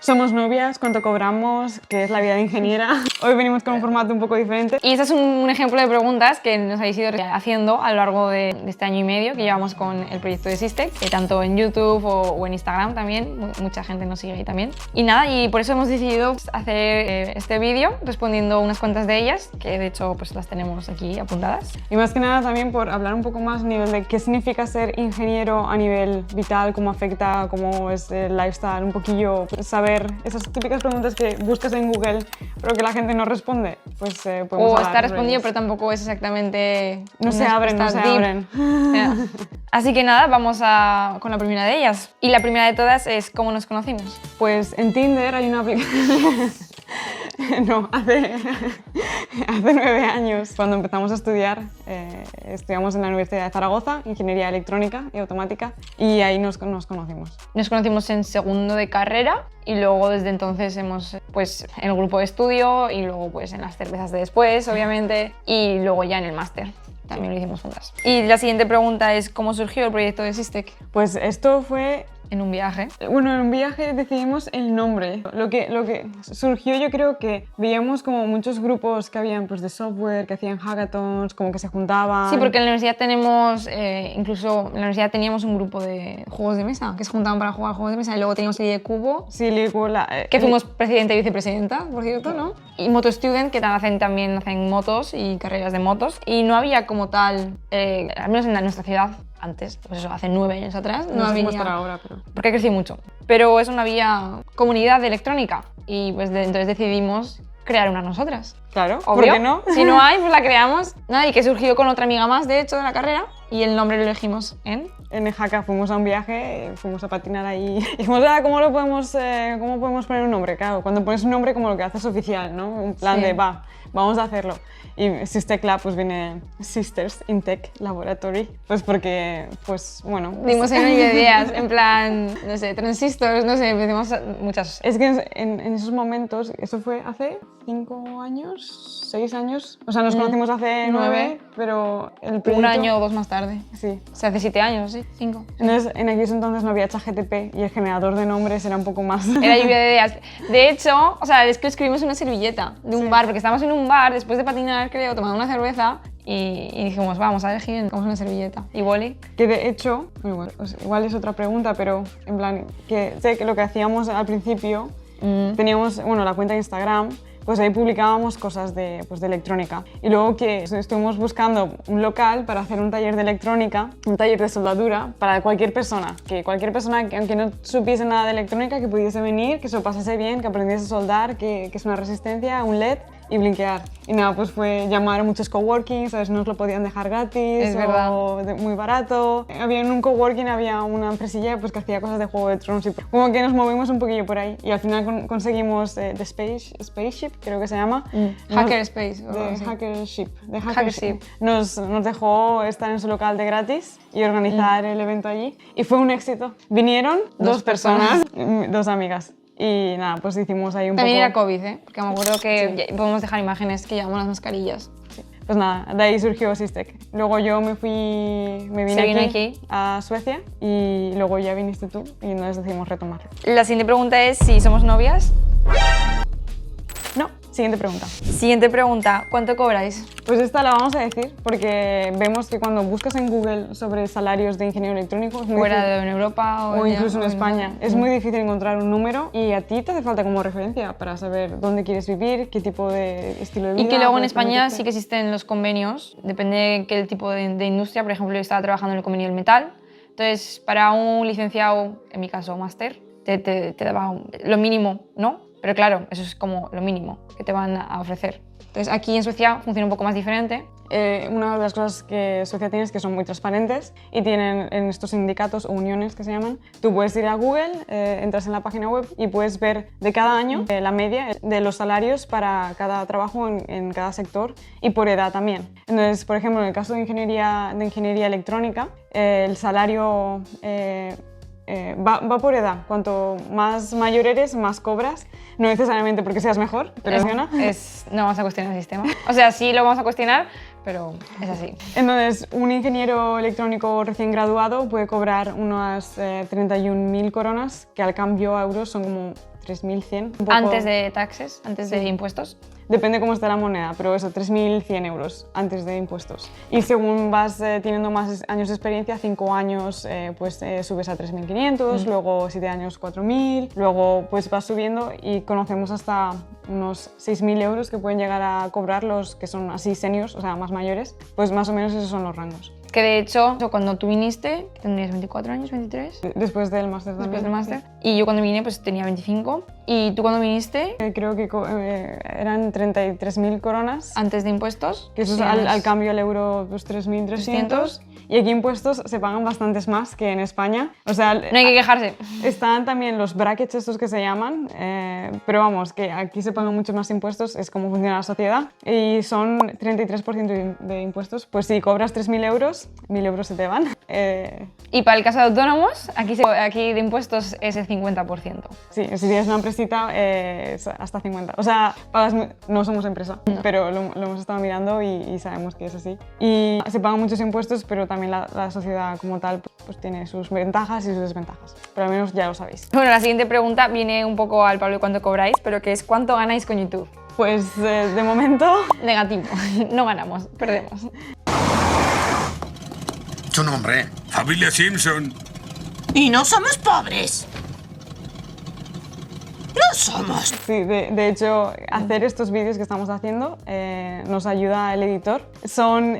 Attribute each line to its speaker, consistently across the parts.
Speaker 1: somos novias, cuánto cobramos, qué es la vida de ingeniera. Hoy venimos con un formato un poco diferente.
Speaker 2: Y este es un ejemplo de preguntas que nos habéis ido haciendo a lo largo de este año y medio que llevamos con el proyecto de Systech, tanto en YouTube o en Instagram también, mucha gente nos sigue ahí también. Y nada, y por eso hemos decidido hacer este vídeo respondiendo unas cuantas de ellas, que de hecho pues las tenemos aquí apuntadas.
Speaker 1: Y más que nada también por hablar un poco más a nivel de qué significa ser ingeniero a nivel vital, cómo afecta, cómo es el lifestyle, un poquillo saber esas típicas preguntas que buscas en Google pero que la gente no responde, pues podemos
Speaker 2: O
Speaker 1: hablar
Speaker 2: está respondido
Speaker 1: ellas.
Speaker 2: pero tampoco es exactamente...
Speaker 1: No se abren.
Speaker 2: Yeah. Así que nada, vamos con la primera de ellas. Y la primera de todas es ¿cómo nos conocimos?
Speaker 1: Pues en Tinder hay una aplicación... No, hace 9 años, cuando empezamos a estudiar, estudiamos en la Universidad de Zaragoza, Ingeniería Electrónica y Automática, y ahí nos conocimos.
Speaker 2: Nos conocimos en segundo de carrera y luego desde entonces hemos, pues, en el grupo de estudio y luego pues en las cervezas de después, obviamente, y luego ya en el máster. También lo hicimos juntas. Y la siguiente pregunta es ¿cómo surgió el proyecto de Systech?
Speaker 1: Pues esto fue...
Speaker 2: En un viaje.
Speaker 1: Bueno, en un viaje decidimos el nombre. Lo que surgió, yo creo que veíamos como muchos grupos que habían pues, de software, que hacían hackathons, como que se juntaban.
Speaker 2: Sí, porque en la universidad tenemos, incluso en la universidad teníamos un grupo de juegos de mesa, que se juntaban para jugar juegos de mesa, y luego teníamos el de Cubo,
Speaker 1: Sí,
Speaker 2: que fuimos presidente y vicepresidenta, por cierto, ¿no? Y Moto Student, que también hacen motos y carreras de motos, y no había como tal, al menos en nuestra ciudad, antes, pues eso, hace 9 años atrás,
Speaker 1: no sé
Speaker 2: había...
Speaker 1: cómo estará ahora, pero...
Speaker 2: Porque ha crecido mucho. Pero eso no había comunidad de electrónica y pues entonces decidimos crear una nosotras.
Speaker 1: Claro,
Speaker 2: Obvio.
Speaker 1: ¿por qué no?
Speaker 2: Si no hay, pues la creamos. Nada, y que surgió con otra amiga más, de hecho, de la carrera. Y el nombre lo elegimos en...
Speaker 1: En Jaca fuimos a un viaje, fuimos a patinar ahí y dijimos, ¿cómo podemos poner un nombre? Claro, cuando pones un nombre como lo que haces oficial, ¿no? Un plan
Speaker 2: Sí.
Speaker 1: de, vamos a hacerlo. Y Systech Lab pues viene Sisters in Tech Laboratory, pues porque, pues bueno...
Speaker 2: Dimos en ideas, en plan, no sé, transistores, no sé, empezamos muchas...
Speaker 1: Es que en esos momentos, eso fue hace 5 años, 6 años, o sea, nos conocimos hace 9, pero el proyecto...
Speaker 2: Un año o 2 más tarde.
Speaker 1: Sí.
Speaker 2: O sea, hace 7 años, sí, 5.
Speaker 1: Entonces, en aquellos entonces no había ChatGPT y el generador de nombres era un poco más...
Speaker 2: Era lluvia de ideas. De hecho, o sea, es que escribimos una servilleta de un bar, porque estábamos en un bar después de patinar, creo, tomando una cerveza y dijimos, vamos a elegir, buscamos una servilleta. ¿Y boli?
Speaker 1: Que de hecho, bueno, igual es otra pregunta, pero en plan, que sé que lo que hacíamos al principio, teníamos, bueno, la cuenta de Instagram, pues ahí publicábamos cosas de electrónica. Y luego que estuvimos buscando un local para hacer un taller de electrónica, un taller de soldadura, para cualquier persona. Que cualquier persona, que aunque no supiese nada de electrónica, que pudiese venir, que se lo pasase bien, que aprendiese a soldar, que es una resistencia, un LED y blinkear. Y nada, pues fue llamar a muchos coworkings, a veces nos lo podían dejar gratis
Speaker 2: Es verdad.
Speaker 1: o muy barato. Había en un coworking, había una empresilla pues, que hacía cosas de Juego de Tronos y como que nos movimos un poquillo por ahí. Y al final conseguimos The Spaceship, creo que se llama.
Speaker 2: Hackerspace. o algo
Speaker 1: De
Speaker 2: así.
Speaker 1: Hackership. Nos dejó estar en su local de gratis y organizar el evento allí. Y fue un éxito. Vinieron 2 personas, 2 amigas. Y nada, pues hicimos ahí un
Speaker 2: También era
Speaker 1: poco...
Speaker 2: COVID, ¿eh? Porque me acuerdo que podemos dejar imágenes que llevamos las mascarillas.
Speaker 1: Sí. Pues nada, de ahí surgió Systech. Luego yo me vine aquí a Suecia y luego ya viniste tú y entonces decidimos retomarlo.
Speaker 2: La siguiente pregunta es si somos novias.
Speaker 1: No, siguiente pregunta.
Speaker 2: Siguiente pregunta, ¿cuánto cobráis?
Speaker 1: Pues esta la vamos a decir porque vemos que cuando buscas en Google sobre salarios de ingeniero electrónico es muy
Speaker 2: ¿Fuera
Speaker 1: difícil,
Speaker 2: de Europa
Speaker 1: o incluso en
Speaker 2: o
Speaker 1: España, es muy difícil encontrar un número y a ti te hace falta como referencia para saber dónde quieres vivir, qué tipo de estilo de vida.
Speaker 2: Y que luego en
Speaker 1: puedes
Speaker 2: España
Speaker 1: permitirte.
Speaker 2: sí que existen los convenios, depende de qué tipo de industria. Por ejemplo, yo estaba trabajando en el convenio del metal, entonces para un licenciado, en mi caso máster, te daba lo mínimo, ¿no? Pero claro, eso es como lo mínimo que te van a ofrecer. Entonces aquí en Suecia funciona un poco más diferente.
Speaker 1: Una de las cosas que Suecia tiene es que son muy transparentes y tienen en estos sindicatos o uniones que se llaman, tú puedes ir a Google, entras en la página web y puedes ver de cada año la media de los salarios para cada trabajo en cada sector y por edad también. Entonces, por ejemplo, en el caso de ingeniería electrónica, el salario va por edad. Cuanto más mayor eres, más cobras. No necesariamente porque seas mejor, pero funciona.
Speaker 2: No vamos a cuestionar el sistema. O sea, sí lo vamos a cuestionar, pero es así.
Speaker 1: Entonces, un ingeniero electrónico recién graduado puede cobrar unas 31.000 coronas, que al cambio a euros son como 3.100.
Speaker 2: Antes de taxes, antes de impuestos.
Speaker 1: Depende cómo esté la moneda, pero eso, 3.100 euros antes de impuestos. Y según vas teniendo más años de experiencia, 5 años pues subes a 3.500, luego 7 años 4.000, luego pues vas subiendo y conocemos hasta unos 6.000 euros que pueden llegar a cobrar los que son así seniors, o sea, más mayores, pues más o menos esos son los rangos.
Speaker 2: Que de hecho, cuando tú viniste, tendrías 24 años, 23.
Speaker 1: Después del máster también.
Speaker 2: Después del máster. Sí. Y yo cuando vine, pues tenía 25. ¿Y tú cuando viniste?
Speaker 1: Creo que eran 33.000 coronas.
Speaker 2: Antes de impuestos.
Speaker 1: Que eso es al cambio al euro, pues 3.300. Y aquí impuestos se pagan bastantes más que en España. O sea,
Speaker 2: no hay que quejarse.
Speaker 1: Están también los brackets estos que se llaman, pero vamos, que aquí se pagan muchos más impuestos, es como funciona la sociedad. Y son 33% de impuestos. Pues si cobras 3.000 euros, 1.000 euros se te van.
Speaker 2: Y para el caso de autónomos, aquí de impuestos es el 50%.
Speaker 1: Sí, si tienes una empresita, es hasta 50%. O sea, no somos empresa, pero lo hemos estado mirando y sabemos que es así. Y se pagan muchos impuestos, pero también la sociedad como tal pues tiene sus ventajas y sus desventajas. Pero al menos ya lo sabéis.
Speaker 2: Bueno, la siguiente pregunta viene un poco al palo de cuánto cobráis, pero que es ¿cuánto ganáis con YouTube?
Speaker 1: Pues de momento...
Speaker 2: Negativo. No ganamos, perdemos.
Speaker 3: Tu nombre, familia Simpson.
Speaker 4: Y no somos pobres. No somos.
Speaker 1: Sí, de hecho, hacer estos vídeos que estamos haciendo nos ayuda el editor. Son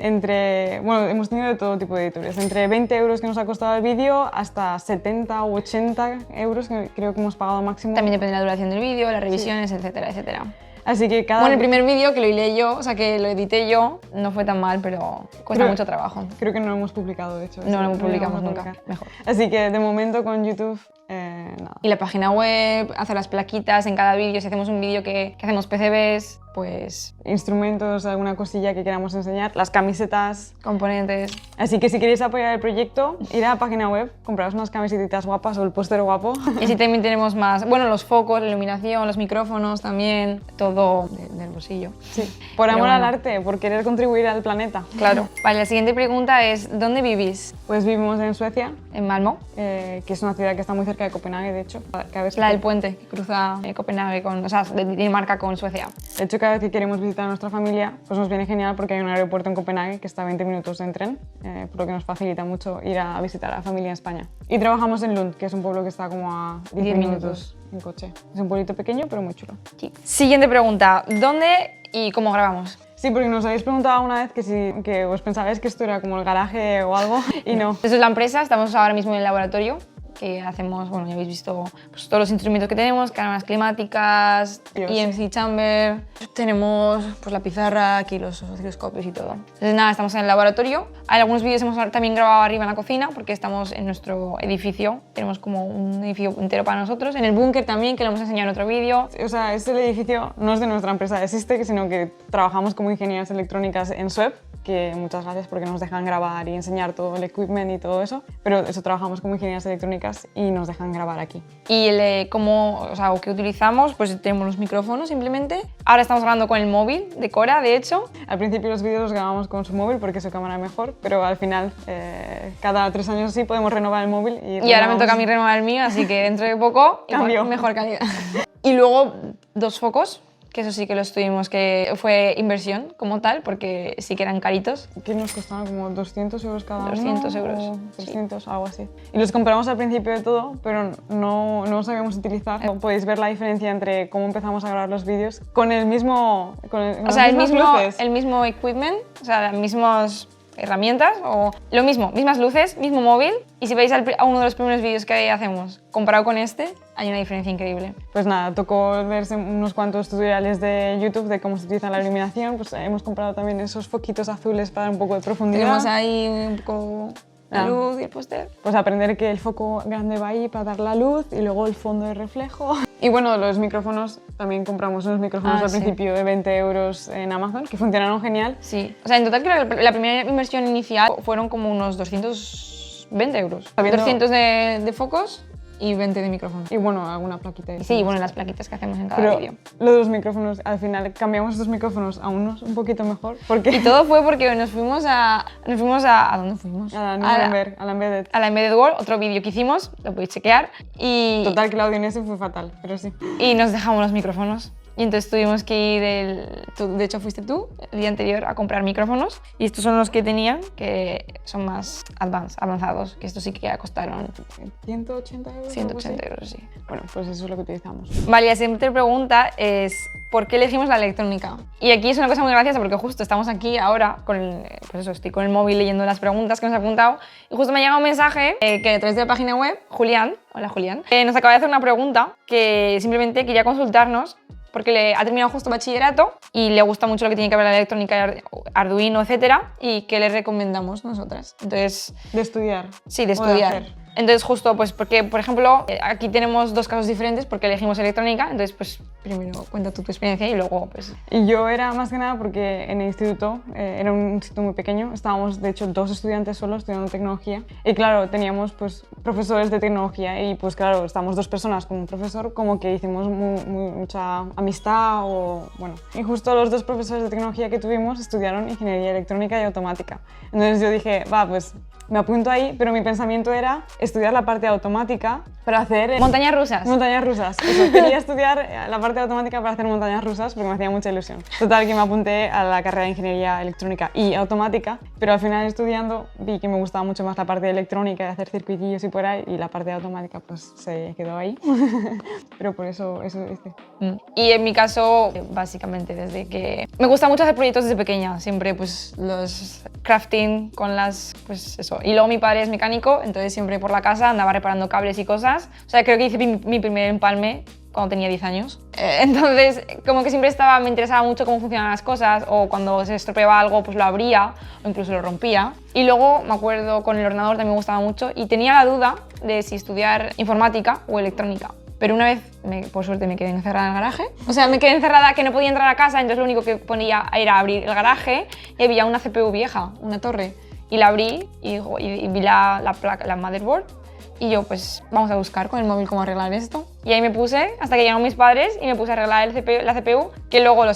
Speaker 1: bueno, hemos tenido de todo tipo de editores. Entre 20 euros que nos ha costado el vídeo hasta 70 u 80 euros que creo que hemos pagado máximo.
Speaker 2: También depende de la duración del vídeo, las revisiones, etcétera, etcétera.
Speaker 1: Así que
Speaker 2: Bueno, el primer vídeo que lo hilé yo, o sea, que lo edité yo, no fue tan mal, pero cuesta mucho trabajo.
Speaker 1: Creo que no lo hemos publicado, de hecho.
Speaker 2: No lo publicamos nunca, mejor.
Speaker 1: Así que de momento con YouTube, nada.
Speaker 2: Y la página web, hacer las plaquitas en cada vídeo, si hacemos un vídeo que hacemos PCBs, pues...
Speaker 1: Instrumentos, alguna cosilla que queramos enseñar, las camisetas...
Speaker 2: Componentes...
Speaker 1: Así que si queréis apoyar el proyecto, ir a la página web, compraros unas camisetitas guapas o el póster guapo.
Speaker 2: Y así también tenemos más, bueno, los focos, la iluminación, los micrófonos también, todo del bolsillo.
Speaker 1: Sí, por amor al arte, por querer contribuir al planeta.
Speaker 2: Claro. Vale, la siguiente pregunta es, ¿dónde vivís?
Speaker 1: Pues vivimos en Suecia.
Speaker 2: En Malmö.
Speaker 1: Que es una ciudad que está muy cerca de Copenhague, de hecho.
Speaker 2: La del puente, que cruza Copenhague o sea, de Dinamarca con Suecia.
Speaker 1: De hecho, cada vez que queremos visitar a nuestra familia, pues nos viene genial porque hay un aeropuerto en Copenhague que está a 20 minutos en tren, por lo que nos facilita mucho ir a visitar a la familia en España. Y trabajamos en Lund, que es un pueblo que está como a 10 minutos en coche. Es un pueblito pequeño, pero muy chulo.
Speaker 2: Sí. Siguiente pregunta, ¿dónde y cómo grabamos?
Speaker 1: Sí, porque nos habéis preguntado una vez que os pensabais que esto era como el garaje o algo, y no.
Speaker 2: Esta es la empresa, estamos ahora mismo en el laboratorio, que hacemos, bueno, ya habéis visto pues, todos los instrumentos que tenemos, cámaras climáticas, EMC chamber, tenemos pues, la pizarra, aquí los osciloscopios y todo. Entonces nada, estamos en el laboratorio. Hay algunos vídeos hemos también grabado arriba en la cocina, porque estamos en nuestro edificio, tenemos como un edificio entero para nosotros. En el búnker también, que lo hemos enseñado en otro vídeo.
Speaker 1: O sea, este edificio no es de nuestra empresa de SISTEC, sino que trabajamos como ingenieras electrónicas en SUEP, que muchas gracias porque nos dejan grabar y enseñar todo el equipment y todo eso, pero eso trabajamos como ingenieras electrónicas y nos dejan grabar aquí.
Speaker 2: Y o que utilizamos, pues tenemos los micrófonos simplemente. Ahora estamos grabando con el móvil de Cora, de hecho.
Speaker 1: Al principio los vídeos los grabamos con su móvil porque su cámara es mejor, pero al final, cada 3 años así podemos renovar el móvil. Y
Speaker 2: ahora me toca a mí renovar el mío, así que dentro de poco, mejor calidad. Y luego 2 focos, que eso sí que los tuvimos, que fue inversión como tal, porque sí que eran caritos.
Speaker 1: ¿Qué nos costaban? ¿Como 200 euros cada uno?
Speaker 2: 200 euros.
Speaker 1: O 300, sí. Algo así. Y los compramos al principio de todo, pero no los sabíamos utilizar. Podéis ver la diferencia entre cómo empezamos a grabar los vídeos con el mismo...
Speaker 2: o sea, el mismo equipment, o sea, las mismas herramientas, o lo mismo, mismas luces, mismo móvil. Y si veis a uno de los primeros vídeos que hacemos comparado con este, hay una diferencia increíble.
Speaker 1: Pues nada, tocó verse unos cuantos tutoriales de YouTube de cómo se utiliza la iluminación. Pues hemos comprado también esos foquitos azules para dar un poco de profundidad.
Speaker 2: Tenemos ahí un poco la luz y el póster.
Speaker 1: Pues aprender que el foco grande va ahí para dar la luz y luego el fondo de reflejo. Y bueno, los micrófonos, también compramos unos micrófonos al principio de 20 euros en Amazon, que funcionaron genial.
Speaker 2: Sí, o sea, en total creo que la primera inversión inicial fueron como unos 220 euros. 200 de focos y 20 de micrófono.
Speaker 1: Y bueno, alguna plaquita.
Speaker 2: Y sí, bueno, las plaquitas que hacemos en cada
Speaker 1: Pero
Speaker 2: vídeo.
Speaker 1: lo de los micrófonos, al final cambiamos estos micrófonos a unos un poquito mejor. Porque
Speaker 2: Y todo fue porque nos fuimos a ¿a dónde fuimos?
Speaker 1: a la Embedded.
Speaker 2: A la Embedded World, otro vídeo que hicimos, lo podéis chequear. Y,
Speaker 1: Total, que el audio en ese fue fatal, pero sí.
Speaker 2: y nos dejamos los micrófonos. Y entonces tuvimos que ir, de hecho fuiste tú, el día anterior a comprar micrófonos. Y estos son los que tenían, que son más avanzados, que estos sí que ya costaron
Speaker 1: 180 euros.
Speaker 2: 180 euros, sí.
Speaker 1: Bueno, pues eso es lo que utilizamos.
Speaker 2: Vale, la siguiente pregunta es ¿por qué elegimos la electrónica? Y aquí es una cosa muy graciosa porque justo estamos aquí ahora, pues eso, estoy con el móvil leyendo las preguntas que nos ha apuntado y justo me ha llegado un mensaje que a través de la página web, Julián, hola Julián, nos acaba de hacer una pregunta que simplemente quería consultarnos porque ha terminado justo bachillerato y le gusta mucho lo que tiene que ver la electrónica, Arduino, etcétera, y qué le recomendamos nosotras. Entonces,
Speaker 1: ¿De estudiar?
Speaker 2: sí, de
Speaker 1: ¿O de
Speaker 2: estudiar.
Speaker 1: hacer?
Speaker 2: Entonces justo, pues porque, por ejemplo, aquí tenemos dos casos diferentes porque elegimos electrónica, entonces pues primero cuenta tú tu experiencia y luego pues...
Speaker 1: Y yo era más que nada porque en el instituto, era un instituto muy pequeño, estábamos de hecho 2 estudiantes solo estudiando tecnología y claro, teníamos pues profesores de tecnología y pues claro, estábamos 2 personas con un profesor, como que hicimos mucha amistad o bueno. Y justo los 2 profesores de tecnología que tuvimos estudiaron ingeniería electrónica y automática. Entonces yo dije, va, pues me apunto ahí, pero mi pensamiento era estudiar la parte automática para hacer...
Speaker 2: Montañas rusas.
Speaker 1: Montañas rusas. Eso, quería estudiar la parte automática para hacer montañas rusas porque me hacía mucha ilusión. Total, que me apunté a la carrera de ingeniería electrónica y automática, pero al final estudiando vi que me gustaba mucho más la parte de electrónica, de hacer circuitillos y por ahí, y la parte de automática pues se quedó ahí. Pero por eso hice.
Speaker 2: Y en mi caso, básicamente desde que... Me gusta mucho hacer proyectos desde pequeña, siempre pues los crafting con las... pues eso. Y luego mi padre es mecánico, entonces siempre por la casa andaba reparando cables y cosas. O sea, creo que hice mi primer empalme cuando tenía 10 años. Entonces, como que siempre me interesaba mucho cómo funcionan las cosas, o cuando se estropeaba algo, pues lo abría, o incluso lo rompía. Y luego, me acuerdo, con el ordenador también me gustaba mucho, y tenía la duda de si estudiar informática o electrónica. Pero una vez, por suerte, me quedé encerrada en el garaje. O sea, me quedé encerrada que no podía entrar a casa, entonces lo único que ponía era abrir el garaje y había una CPU vieja, una torre. Y la abrí y vi la placa, la motherboard. Y yo, pues, vamos a buscar con el móvil cómo arreglar esto. Y ahí me puse, hasta que llegaron mis padres, y me puse a arreglar la CPU, que luego lo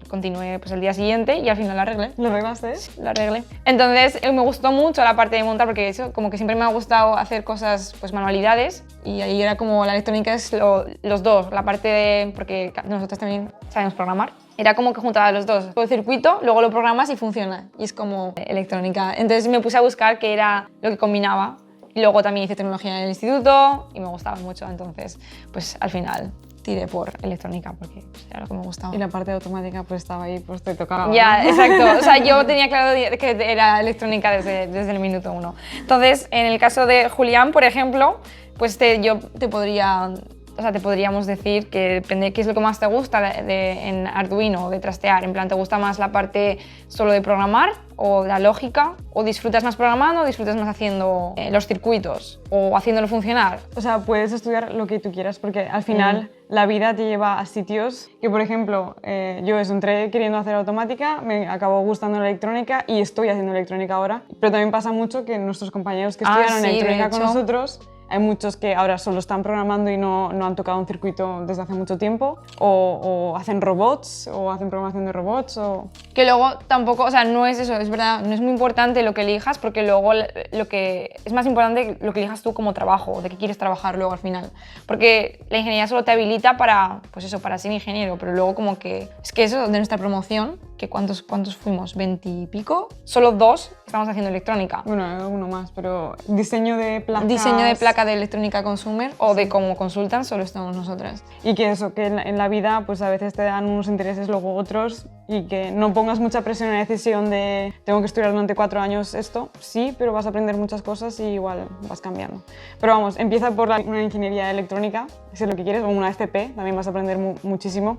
Speaker 2: continué pues, el día siguiente y al final la arreglé.
Speaker 1: ¿Lo arreglaste?
Speaker 2: Sí, la arreglé. Entonces, me gustó mucho la parte de montar, porque eso, como que siempre me ha gustado hacer cosas, pues, manualidades. Y ahí era como la electrónica es los dos, la parte de... porque nosotros también sabemos programar. Era como que juntaba los dos. El circuito, luego lo programas y funciona. Y es como electrónica. Entonces me puse a buscar qué era lo que combinaba. Y luego también hice tecnología en el instituto y me gustaba mucho. Entonces, pues al final tiré por electrónica porque era lo que me gustaba.
Speaker 1: Y la parte automática pues estaba ahí, pues te tocaba.
Speaker 2: Ya, exacto. O sea, yo tenía claro que era electrónica desde el minuto 1. Entonces, en el caso de Julián, por ejemplo, pues te podríamos decir que depende de qué es lo que más te gusta en Arduino, de trastear. En plan, ¿te gusta más la parte solo de programar o de la lógica? ¿O disfrutas más programando o disfrutas más haciendo los circuitos o haciéndolo funcionar?
Speaker 1: O sea, puedes estudiar lo que tú quieras porque al final la vida te lleva a sitios que, por ejemplo, yo entré queriendo hacer automática, me acabó gustando la electrónica y estoy haciendo electrónica ahora. Pero también pasa mucho que nuestros compañeros que estudiaron
Speaker 2: sí,
Speaker 1: electrónica con
Speaker 2: de hecho.
Speaker 1: nosotros, hay muchos que ahora solo están programando y no han tocado un circuito desde hace mucho tiempo, o hacen robots, o hacen programación de robots, o...
Speaker 2: Que luego tampoco, o sea, no es eso, es verdad, no es muy importante lo que elijas, porque luego es más importante lo que elijas tú como trabajo, de qué quieres trabajar luego al final. Porque la ingeniería solo te habilita para, pues eso, para ser ingeniero, pero luego como que, es que eso de nuestra promoción, que ¿cuántos fuimos? ¿20 y pico? Solo 2 estamos haciendo electrónica.
Speaker 1: Bueno, uno más, pero diseño de placas...
Speaker 2: Diseño de placa de electrónica consumer o de como consultan solo estamos nosotras.
Speaker 1: Y que eso, que en la vida pues a veces te dan unos intereses, luego otros, y que no pongas mucha presión en la decisión de tengo que estudiar durante 4 años esto, sí, pero vas a aprender muchas cosas y igual vas cambiando. Pero vamos, empieza por una ingeniería electrónica, si es lo que quieres, o una FP, también vas a aprender muchísimo.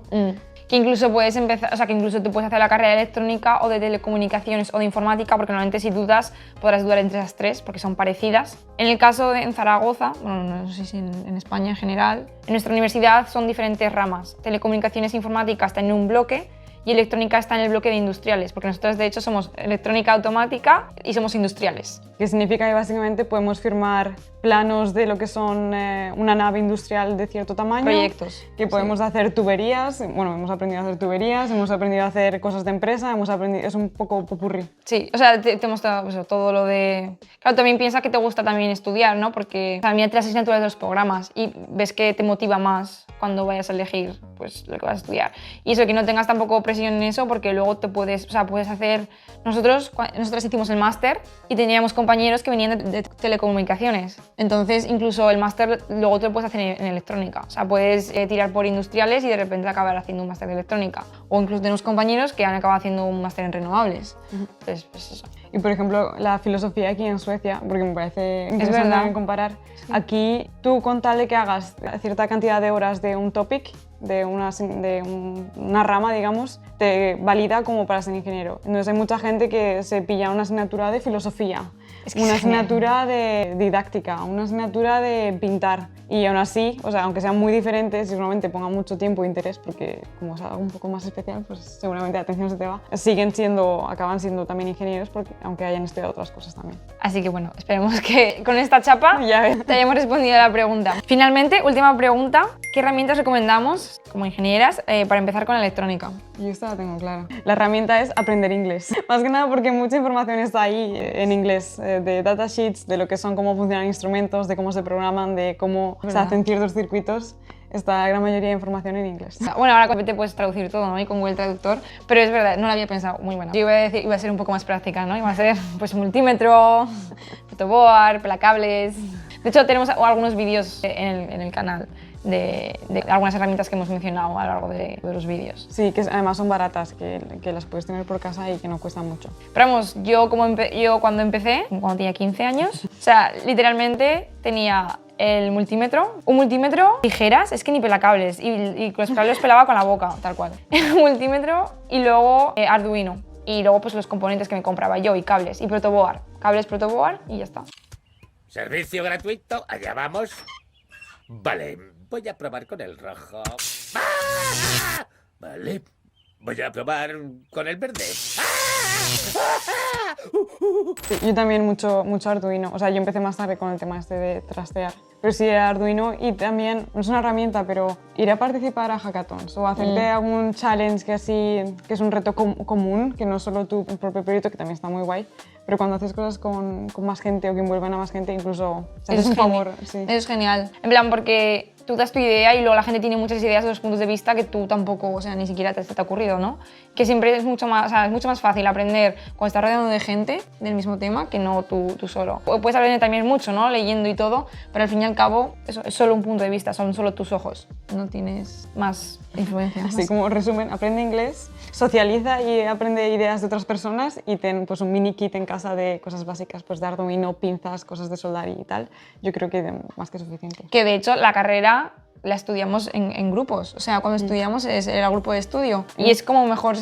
Speaker 2: Que incluso puedes empezar, o sea, que incluso tú puedes hacer la carrera de electrónica o de telecomunicaciones o de informática, porque normalmente si dudas podrás dudar entre esas 3 porque son parecidas. En el caso de en Zaragoza, bueno, no sé si en España en general, en nuestra universidad son diferentes ramas. Telecomunicaciones e informática está en un bloque y electrónica está en el bloque de industriales, porque nosotros de hecho somos electrónica automática y somos industriales.
Speaker 1: Que significa que básicamente podemos firmar planos de lo que son una nave industrial de cierto tamaño.
Speaker 2: Proyectos.
Speaker 1: Que podemos hacer tuberías, bueno, hemos aprendido a hacer tuberías, hemos aprendido a hacer cosas de empresa, hemos aprendido, es un poco popurrí.
Speaker 2: Sí, o sea, te hemos dado pues, todo lo de... Claro, también piensa que te gusta también estudiar, ¿no? Porque también las asignaturas de los programas y ves que te motiva más cuando vayas a elegir pues, lo que vas a estudiar. Y eso, que no tengas tampoco presión en eso, porque luego te puedes, o sea, puedes hacer... Nosotros hicimos el máster y teníamos compañeros que venían de telecomunicaciones. Entonces, incluso el máster luego te lo puedes hacer en electrónica. O sea, puedes tirar por industriales y de repente acabar haciendo un máster de electrónica. O incluso tenemos compañeros que han acabado haciendo un máster en renovables. Entonces, pues eso.
Speaker 1: Y por ejemplo, la filosofía aquí en Suecia, porque me parece interesante también comparar, sí. Aquí tú con tal de que hagas cierta cantidad de horas de un topic, de una rama, digamos, te valida como para ser ingeniero. Entonces hay mucha gente que se pilla una asignatura de filosofía, una asignatura de didáctica, una asignatura de pintar. Y aún así, o sea, aunque sean muy diferentes y seguramente pongan mucho tiempo e interés, porque como es algo un poco más especial, pues seguramente la atención se te va, acaban siendo también ingenieros, porque, aunque hayan estudiado otras cosas también.
Speaker 2: Así que bueno, esperemos que con esta chapa
Speaker 1: ya
Speaker 2: te hayamos respondido a la pregunta. Finalmente, última pregunta, ¿qué herramientas recomendamos como ingenieras para empezar con la electrónica?
Speaker 1: Yo esta la tengo clara. La herramienta es aprender inglés. Más que nada porque mucha información está ahí en inglés, de datasheets, de lo que son, cómo funcionan instrumentos, de cómo se programan, de cómo se hacen ciertos circuitos. Está la gran mayoría de información en inglés.
Speaker 2: Bueno, ahora te puedes traducir todo, ¿no? Y con Google Traductor, pero es verdad, no lo había pensado, muy buena. Yo iba a ser un poco más práctica, ¿no? Iba a ser pues multímetro, photoboard, placables. De hecho, tenemos algunos vídeos en el canal de algunas herramientas que hemos mencionado a lo largo de los vídeos.
Speaker 1: Sí, que además son baratas, que las puedes tener por casa y que no cuestan mucho.
Speaker 2: Pero vamos, yo cuando empecé, cuando tenía 15 años, o sea, literalmente tenía el multímetro, un multímetro, tijeras, es que ni pelacables, y los cables los pelaba con la boca, tal cual. El multímetro y luego Arduino. Y luego pues los componentes que me compraba yo y cables, y protoboard. Cables protoboard y ya está.
Speaker 5: Servicio gratuito, allá vamos. Vale, voy a probar con el rojo. ¡Ah! Vale, voy a probar con el verde. ¡Ah!
Speaker 1: Sí, yo también mucho Arduino, o sea, yo empecé más tarde con el tema este de trastear. Pero sí Arduino, y también, no es una herramienta, pero ir a participar a hackathons o hacerte algún challenge que es un reto común, que no es solo tu propio proyecto, que también está muy guay, pero cuando haces cosas con más gente o que envuelven a más gente, incluso es un favor. Sí.
Speaker 2: Eso es genial. En plan, porque tú das tu idea y luego la gente tiene muchas ideas de los puntos de vista que tú tampoco, o sea, ni siquiera te ha ocurrido, ¿no? Que siempre es mucho más fácil aprender cuando estás rodeado de gente del mismo tema que no tú solo. Puedes aprender también mucho, ¿no? Leyendo y todo, pero al fin y al cabo eso es solo un punto de vista, son solo tus ojos, no tienes más influencia.
Speaker 1: Así como resumen, aprende inglés, socializa y aprende ideas de otras personas y ten pues, un mini kit en casa de cosas básicas, pues de Arduino, pinzas, cosas de soldar y tal. Yo creo que más que suficiente.
Speaker 2: Que de hecho la carrera la estudiamos en grupos, o sea, cuando estudiamos era grupo de estudio y es como mejor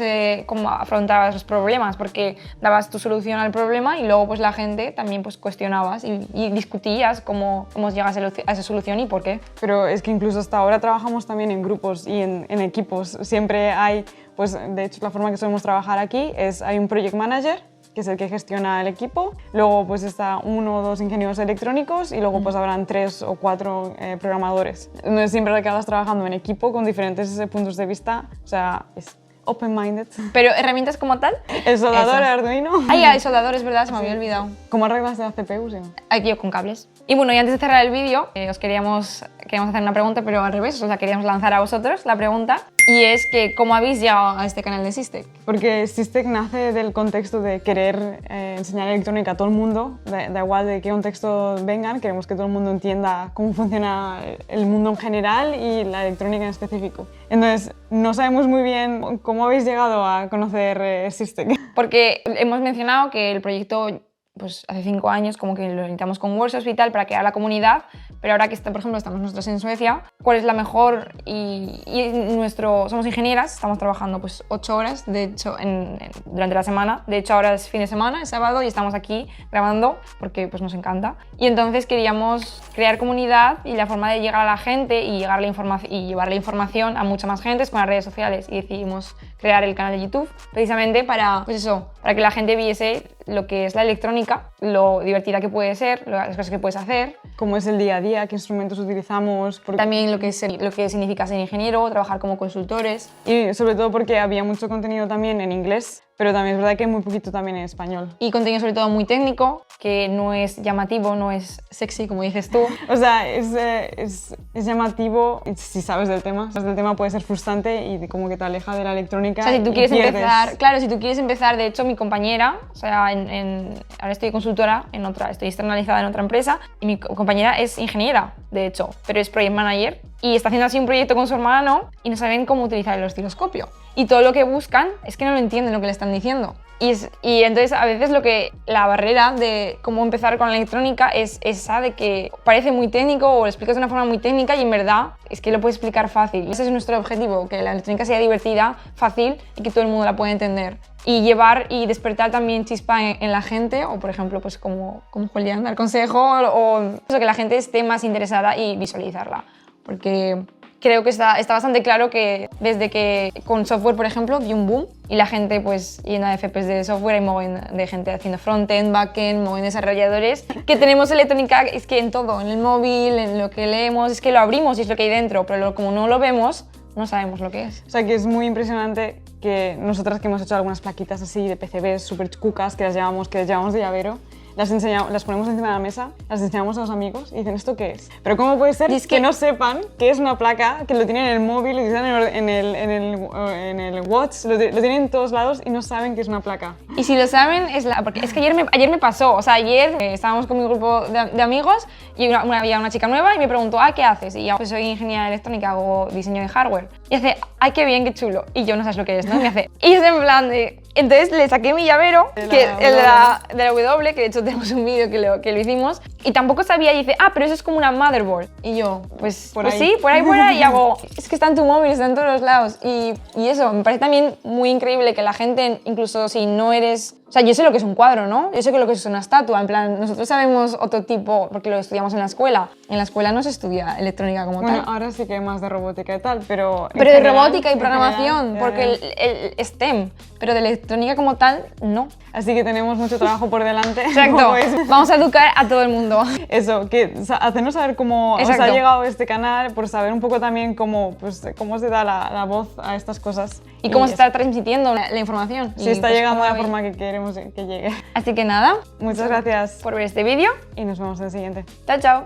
Speaker 2: cómo afrontabas los problemas, porque dabas tu solución al problema y luego pues la gente también pues cuestionabas y discutías cómo llegas a esa solución y por qué.
Speaker 1: Pero es que incluso hasta ahora trabajamos también en grupos y en equipos. Siempre hay, pues de hecho la forma que solemos trabajar aquí es hay un project manager, que es el que gestiona el equipo, luego pues está 1 o 2 ingenieros electrónicos y luego pues habrán 3 o 4 programadores. Entonces siempre acabas trabajando en equipo con diferentes puntos de vista, o sea, es open-minded.
Speaker 2: Pero herramientas como tal.
Speaker 1: El soldador, el Arduino.
Speaker 2: Ay, el soldador, es verdad, se me había olvidado.
Speaker 1: ¿Cómo arreglas la CPU? Sí.
Speaker 2: Aquí yo con cables. Y bueno, y antes de cerrar el vídeo, os queríamos hacer una pregunta, pero al revés, o sea, queríamos lanzar a vosotros la pregunta. Y es que, ¿cómo habéis llegado a este canal de Systec?
Speaker 1: Porque Systec nace del contexto de querer enseñar electrónica a todo el mundo, da igual de qué contexto vengan, queremos que todo el mundo entienda cómo funciona el mundo en general y la electrónica en específico. Entonces, no sabemos muy bien cómo habéis llegado a conocer Systec.
Speaker 2: Porque hemos mencionado que el proyecto pues hace 5 años como que lo necesitamos con workshops y tal para crear la comunidad, pero ahora que por ejemplo estamos nosotros en Suecia, ¿cuál es la mejor? Somos ingenieras, estamos trabajando pues 8 horas, de hecho, durante la semana. De hecho, ahora es fin de semana, es sábado y estamos aquí grabando porque pues nos encanta. Y entonces queríamos crear comunidad y la forma de llegar a la gente y llevar la información a mucha más gente es con las redes sociales, y decidimos crear el canal de YouTube precisamente para que la gente viese lo que es la electrónica, lo divertida que puede ser, las cosas que puedes hacer.
Speaker 1: Cómo es el día a día, qué instrumentos utilizamos.
Speaker 2: También lo que significa ser ingeniero, trabajar como consultores.
Speaker 1: Y sobre todo porque había mucho contenido también en inglés, pero también es verdad que hay muy poquito también en español.
Speaker 2: Y contenido sobre todo muy técnico, que no es llamativo, no es sexy, como dices tú.
Speaker 1: O sea, es llamativo si sabes del tema. Si sabes del tema puede ser frustrante y como que te aleja de la electrónica.
Speaker 2: O sea, si tú
Speaker 1: y
Speaker 2: quieres
Speaker 1: pierdes.
Speaker 2: empezar, claro, si tú quieres empezar, de hecho mi compañera, o sea, ahora estoy consultora en otra, estoy externalizada en otra empresa y mi compañera es ingeniera, de hecho, pero es project manager y está haciendo así un proyecto con su hermano y no saben cómo utilizar el osciloscopio. Y todo lo que buscan es que no lo entienden lo que le están diciendo. Y entonces a veces la barrera de cómo empezar con la electrónica es esa de que parece muy técnico o lo explicas de una forma muy técnica y en verdad es que lo puedes explicar fácil. Ese es nuestro objetivo, que la electrónica sea divertida, fácil y que todo el mundo la pueda entender. Y llevar y despertar también chispa en la gente, o por ejemplo, pues como Julián, dar consejo o eso, que la gente esté más interesada y visualizarla. Porque creo que está bastante claro que desde que con software, por ejemplo, dio un boom y la gente pues llena de FPs de software, hay mogollón de gente haciendo frontend, backend, mogollón de desarrolladores, que tenemos electrónica es que en todo, en el móvil, en lo que leemos, es que lo abrimos y es lo que hay dentro, pero como no lo vemos, no sabemos lo que es.
Speaker 1: O sea, que es muy impresionante que nosotras que hemos hecho algunas plaquitas así de PCBs súper cucas, que las llevamos de llavero, las ponemos encima de la mesa, las enseñamos a los amigos y dicen, ¿esto qué es? Pero ¿cómo puede ser que no sepan que es una placa, que lo tienen en el móvil, lo tienen en el watch, lo tienen en todos lados y no saben que es una placa?
Speaker 2: Y si lo saben, porque es que ayer me pasó, o sea, ayer estábamos con mi grupo de amigos y había una chica nueva y me preguntó, ¿qué haces? Y yo, pues soy ingeniera electrónica, hago diseño de hardware. Y hace, ¡ay, qué bien, qué chulo! Y yo no sabes lo que es, ¿no? Y me hace, y es en plan de... Entonces le saqué mi llavero, el de la W, que de hecho tenemos un vídeo que lo hicimos, y tampoco sabía, y dice, pero eso es como una motherboard. Y yo, pues sí, por ahí fuera, y hago, es que está en tu móvil, está en todos los lados. Y eso, me parece también muy increíble que la gente, incluso si no eres... O sea, yo sé lo que es un cuadro, ¿no? Yo sé lo que es una estatua, en plan, nosotros sabemos otro tipo, porque lo estudiamos en la escuela. En la escuela no se estudia electrónica como tal.
Speaker 1: Bueno, ahora sí que hay más de robótica y tal, pero...
Speaker 2: Pero de robótica y programación, porque el STEM, pero de electrónica como tal, no.
Speaker 1: Así que tenemos mucho trabajo por delante.
Speaker 2: Exacto, vamos a educar a todo el mundo.
Speaker 1: Eso, hacernos saber cómo os ha llegado este canal, por saber un poco también cómo se da la voz a estas cosas.
Speaker 2: Y cómo se está transmitiendo la información.
Speaker 1: Si está llegando de la forma que queremos que llegue.
Speaker 2: Así que nada.
Speaker 1: Muchas gracias
Speaker 2: por ver este vídeo.
Speaker 1: Y nos vemos en el siguiente.
Speaker 2: Chao, chao.